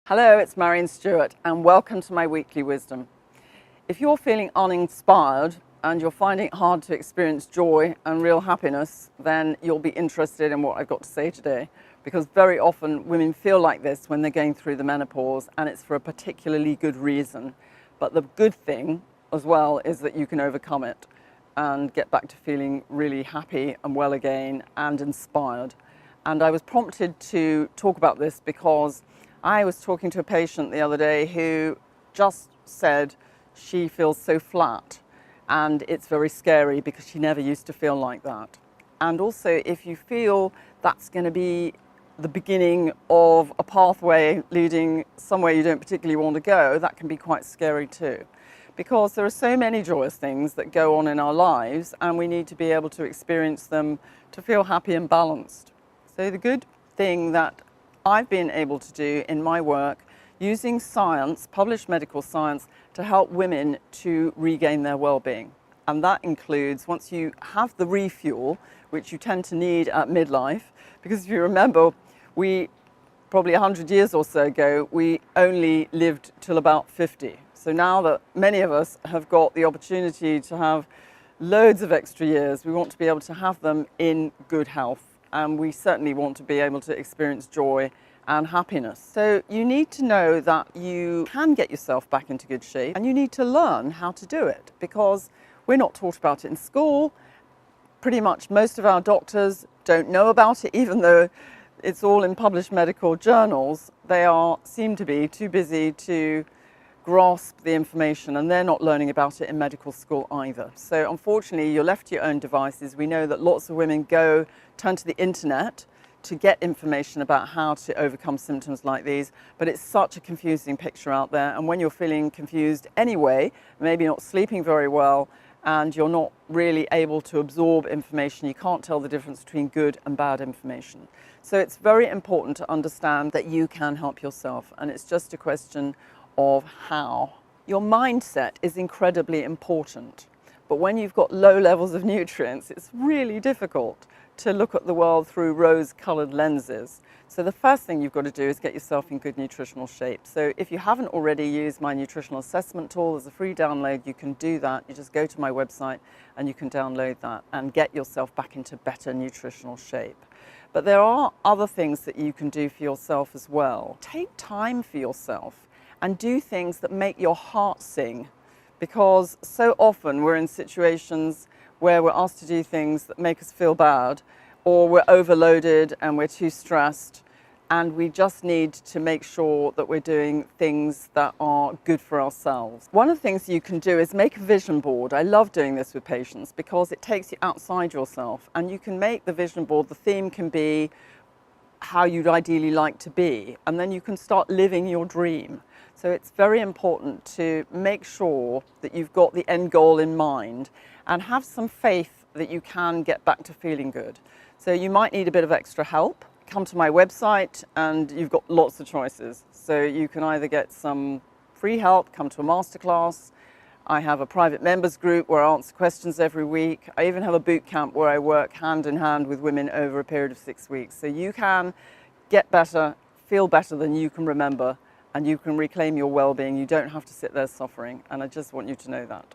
Hello, it's Maryon Stewart and welcome to my weekly wisdom. If you're feeling uninspired and you're finding it hard to experience joy and real happiness, then you'll be interested in what I've got to say today, because very often women feel like this when they're going through the menopause, and it's for a particularly good reason. But the good thing as well is that you can overcome it and get back to feeling really happy and well again and inspired. And I was prompted to talk about this because I was talking to a patient the other day who just said she feels so flat, and it's very scary because she never used to feel like that. And also, if you feel that's going to be the beginning of a pathway leading somewhere you don't particularly want to go, that can be quite scary too. Because there are so many joyous things that go on in our lives, and we need to be able to experience them to feel happy and balanced. So the good thing that I've been able to do in my work, using science, published medical science, to help women to regain their well-being. And that includes, once you have the refuel, which you tend to need at midlife, because if you remember, we probably 100 years or so ago, we only lived till about 50. So now that many of us have got the opportunity to have loads of extra years, we want to be able to have them in good health. And we certainly want to be able to experience joy and happiness. So you need to know that you can get yourself back into good shape, and you need to learn how to do it, because we're not taught about it in school. Pretty much most of our doctors don't know about it, even though it's all in published medical journals. They seem to be too busy to grasp the information, and they're not learning about it in medical school either. So unfortunately, you're left to your own devices. We know that lots of women turn to the internet to get information about how to overcome symptoms like these, but it's such a confusing picture out there. And when you're feeling confused anyway, maybe not sleeping very well, and you're not really able to absorb information, you can't tell the difference between good and bad information. So it's very important to understand that you can help yourself, and it's just a question of how. Your mindset is incredibly important, but when you've got low levels of nutrients, it's really difficult to look at the world through rose-colored lenses. So the first thing you've got to do is get yourself in good nutritional shape. So if you haven't already used my nutritional assessment tool, there's a free download. You can do that. You just go to my website and you can download that and get yourself back into better nutritional shape. But there are other things that you can do for yourself as well. Take time for yourself and do things that make your heart sing, because so often we're in situations where we're asked to do things that make us feel bad, or we're overloaded and we're too stressed, and we just need to make sure that we're doing things that are good for ourselves. One of the things you can do is make a vision board. I love doing this with patients because it takes you outside yourself, and you can make the vision board. The theme can be how you'd ideally like to be, and then you can start living your dream. So it's very important to make sure that you've got the end goal in mind and have some faith that you can get back to feeling good. So you might need a bit of extra help. Come to my website and you've got lots of choices. So you can either get some free help, come to a masterclass. I have a private members group where I answer questions every week. I even have a boot camp where I work hand in hand with women over a period of 6 weeks. So you can get better, feel better than you can remember, and you can reclaim your well-being. You don't have to sit there suffering, and I just want you to know that.